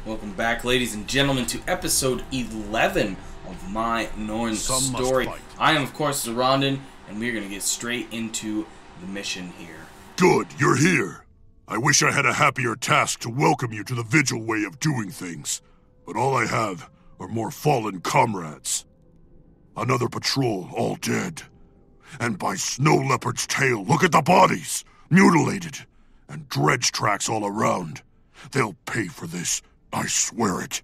Welcome back, ladies and gentlemen, to episode 11 of my Norn Story. I am, of course, Zoronden, and we're going to get straight into the mission here. Good, you're here. I wish I had a happier task to welcome you to the Vigil way of doing things, but all I have are more fallen comrades. Another patrol, all dead. And by Snow Leopard's tail, look at the bodies! Mutilated! And dredge tracks all around. They'll pay for this, I swear it.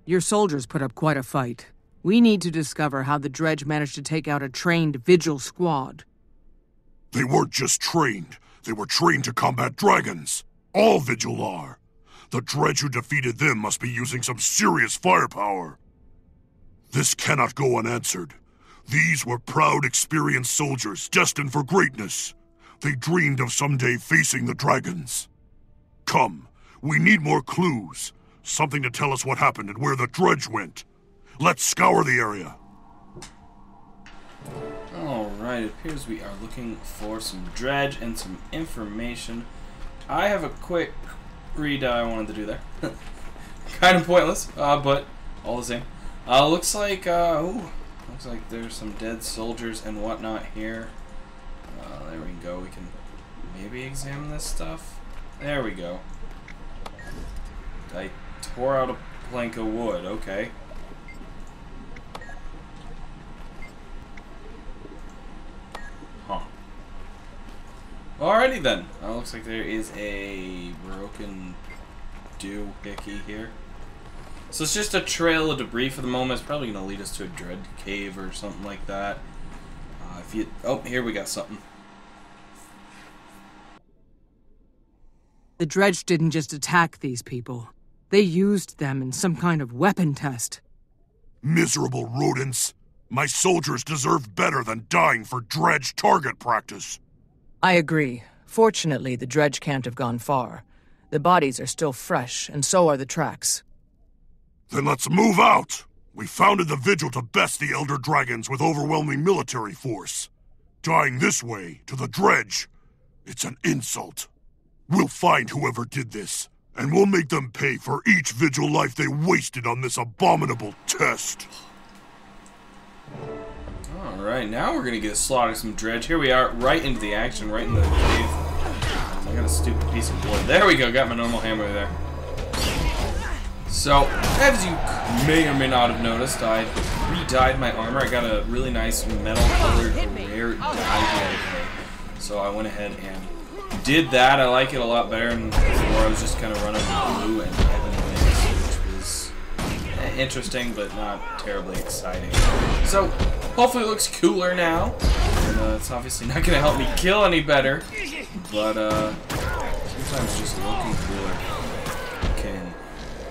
Your soldiers put up quite a fight. We need to discover how the Dredge managed to take out a trained Vigil squad. They weren't just trained. They were trained to combat dragons. All Vigil are. The Dredge who defeated them must be using some serious firepower. This cannot go unanswered. These were proud, experienced soldiers destined for greatness. They dreamed of someday facing the dragons. Come, we need more clues. Something to tell us what happened and where the Dredge went. Let's scour the area. Alright, it appears we are looking for some Dredge and some information. I have a quick read I wanted to do there. Kind of pointless, but all the same. Looks like there's some dead soldiers and whatnot here. There we go. We can maybe examine this stuff. There we go. I tore out a plank of wood. Okay. Huh. Alrighty then. Looks like there is a broken doohickey here. So it's just a trail of debris for the moment. It's probably going to lead us to a dread cave or something like that. Oh, here we got something. The Dredge didn't just attack these people. They used them in some kind of weapon test. Miserable rodents. My soldiers deserve better than dying for Dredge target practice. I agree. Fortunately, the Dredge can't have gone far. The bodies are still fresh, and so are the tracks. Then let's move out! We founded the Vigil to best the Elder Dragons with overwhelming military force. Dying this way, to the Dredge, it's an insult. We'll find whoever did this, and we'll make them pay for each Vigil life they wasted on this abominable test. Alright, now we're gonna get slaughtered some Dredge. Here we are, right into the action, right in the cave. I got a stupid piece of wood. There we go, got my normal hammer there. So, as you may or may not have noticed, I re-dyed my armor. I got a really nice metal-colored rare dye here. So I went ahead and did that. I like it a lot better than before. I was just kind of running blue and ebony mix, which was interesting, but not terribly exciting. So, hopefully it looks cooler now. And it's obviously not going to help me kill any better, but sometimes just looking cooler can,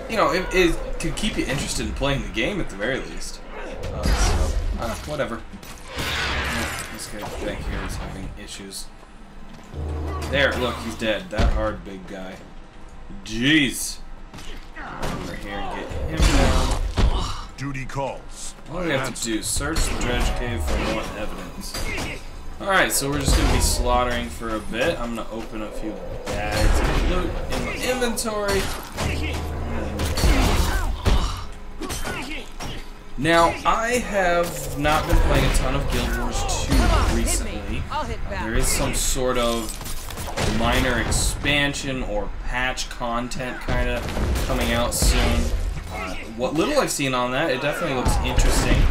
you know, it could keep you interested in playing the game at the very least. Whatever. This guy back here is having issues. There, look, he's dead. That hard big guy. Jeez. Over here and get him down. Duty calls. What do we have to do? Search the Dredge cave for more evidence. Alright, so we're just going to be slaughtering for a bit. I'm going to open a few bags of loot in my inventory. Now, I have not been playing a ton of Guild Wars 2 recently. There is some sort of minor expansion or patch content kind of coming out soon. What little I've seen on that, it definitely looks interesting.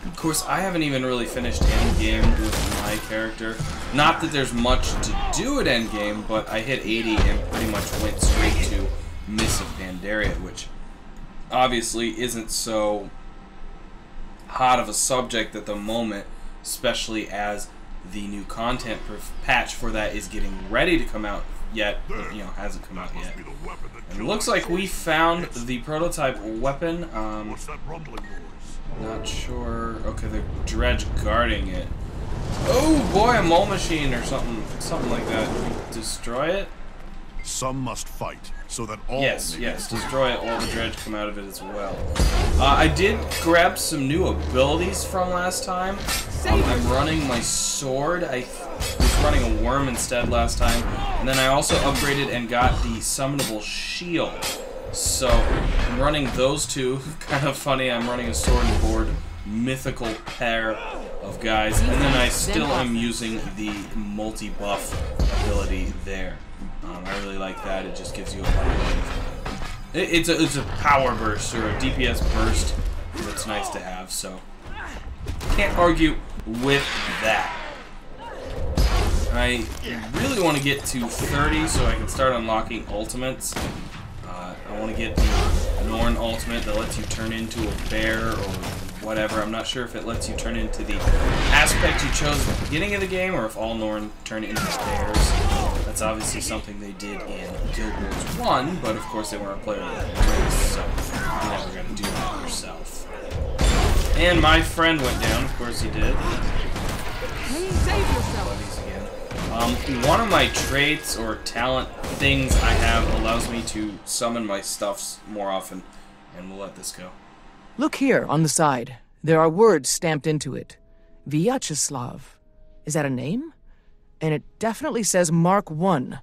Of course, I haven't even really finished endgame with my character. Not that there's much to do at endgame, but I hit 80 and pretty much went straight to Miss of Pandaria, which obviously isn't so hot of a subject at the moment, especially as the new content patch for that is getting ready to come out yet, but, you know, hasn't come out yet. And it looks like we found the prototype weapon. Not sure. Okay, the Dredge guarding it. Oh boy, a mole machine or something like that. Can we destroy it? Some must fight, so that all... Yes, destroy it, all the Dredge come out of it as well. I did grab some new abilities from last time. I'm running my sword. I was running a worm instead last time. And then I also upgraded and got the summonable shield. So I'm running those two. Kind of funny, I'm running a sword and board mythical pair of guys. And then I still am using the multi-buff ability there. I really like that. It just gives you a lot of... It's a power burst or a DPS burst that's nice to have, so can't argue with that. I really want to get to 30 so I can start unlocking ultimates. I want to get the Norn ultimate that lets you turn into a bear or whatever. I'm not sure if it lets you turn into the aspect you chose at the beginning of the game or if all Norn turn into bears. That's obviously something they did in Guild Wars 1, but of course they weren't a player race, so you're never going to do that yourself. And my friend went down, of course he did. Save yourself. Buddies again. One of my traits or talent things I have allows me to summon my stuffs more often, and we'll let this go. Look here, on the side. There are words stamped into it. Vyacheslav. Is that a name? And it definitely says Mark 1.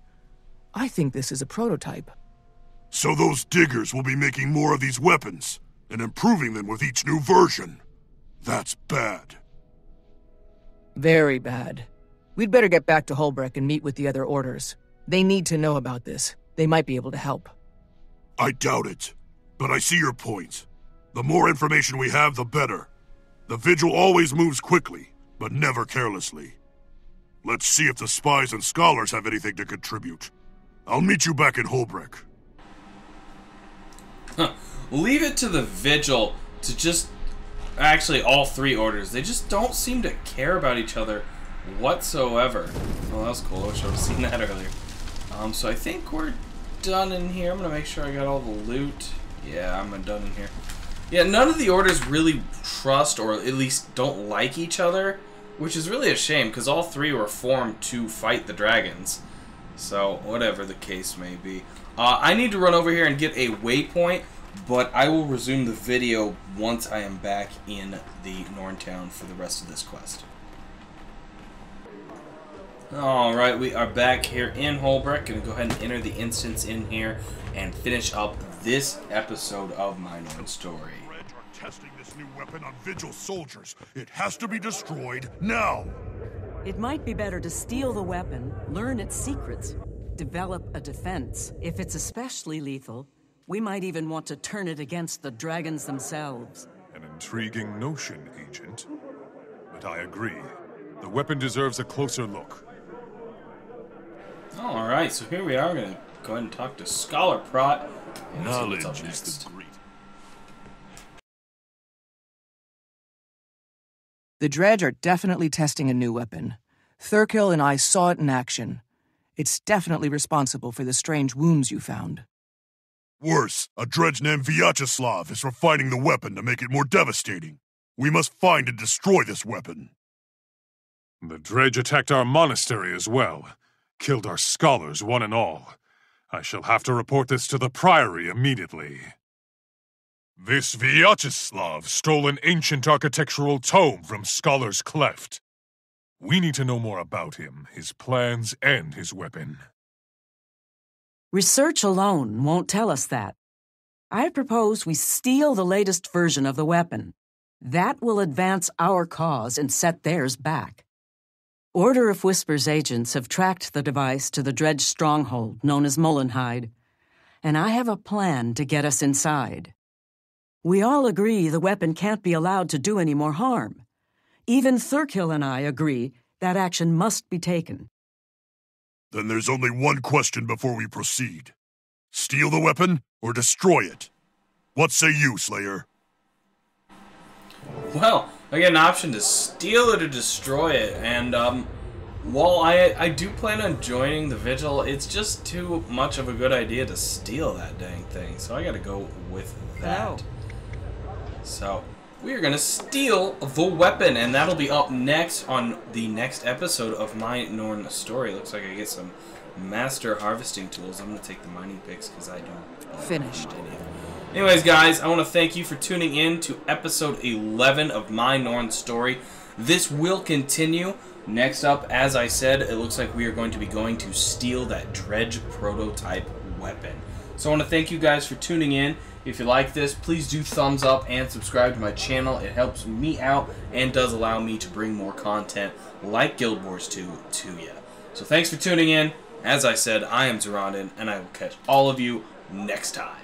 I think this is a prototype. So those diggers will be making more of these weapons, and improving them with each new version. That's bad. Very bad. We'd better get back to Holbrook and meet with the other orders. They need to know about this. They might be able to help. I doubt it, but I see your point. The more information we have, the better. The Vigil always moves quickly, but never carelessly. Let's see if the spies and scholars have anything to contribute. I'll meet you back in Holbrook. Leave it to the Vigil to just... Actually, all three orders. They just don't seem to care about each other whatsoever. Oh, that was cool. I wish I would have seen that earlier. So I think we're done in here. I'm going to make sure I got all the loot. Yeah, I'm done in here. Yeah, none of the orders really trust or at least don't like each other, which is really a shame because all three were formed to fight the dragons. So, whatever the case may be. I need to run over here and get a waypoint, but I will resume the video once I am back in the Norn Town for the rest of this quest. Alright, we are back here in Holbrook. Gonna go ahead and enter the instance in here and finish up this episode of my Norn Story. Dredge are testing this new weapon on Vigil soldiers. It has to be destroyed now. It might be better to steal the weapon, learn its secrets, develop a defense. If it's especially lethal, we might even want to turn it against the dragons themselves. An intriguing notion, Agent. But I agree. The weapon deserves a closer look. Alright, so here we are. We're going to go ahead and talk to Scholar Prot. And see what's up Knowledge is next. the great. The Dredge are definitely testing a new weapon. Thurkill and I saw it in action. It's definitely responsible for the strange wounds you found. Worse, a Dredge named Vyacheslav is refining the weapon to make it more devastating. We must find and destroy this weapon. The Dredge attacked our monastery as well. Killed our scholars, one and all. I shall have to report this to the Priory immediately. This Vyacheslav stole an ancient architectural tome from Scholar's Cleft. We need to know more about him, his plans, and his weapon. Research alone won't tell us that. I propose we steal the latest version of the weapon. That will advance our cause and set theirs back. Order of Whispers agents have tracked the device to the Dredge stronghold known as Mullenhide, and I have a plan to get us inside. We all agree the weapon can't be allowed to do any more harm. Even Thurkill and I agree that action must be taken. Then there's only one question before we proceed. Steal the weapon or destroy it? What say you, Slayer? Well, I get an option to steal it or destroy it, and while I do plan on joining the Vigil, it's just too much of a good idea to steal that dang thing, so I gotta go with that. So, we are gonna steal the weapon, and that'll be up next on the next episode of my Norn Story. Looks like I get some master harvesting tools. I'm gonna take the mining picks because I don't Finished. need any. Anyways, guys, I want to thank you for tuning in to episode 11 of my Norn Story. this will continue. Next up, as I said, it looks like we are going to be going to steal that Dredge prototype weapon. So I want to thank you guys for tuning in. If you like this, please do thumbs up and subscribe to my channel. It helps me out and does allow me to bring more content like Guild Wars 2 to you. So thanks for tuning in. As I said, I am Zoronden, and I will catch all of you next time.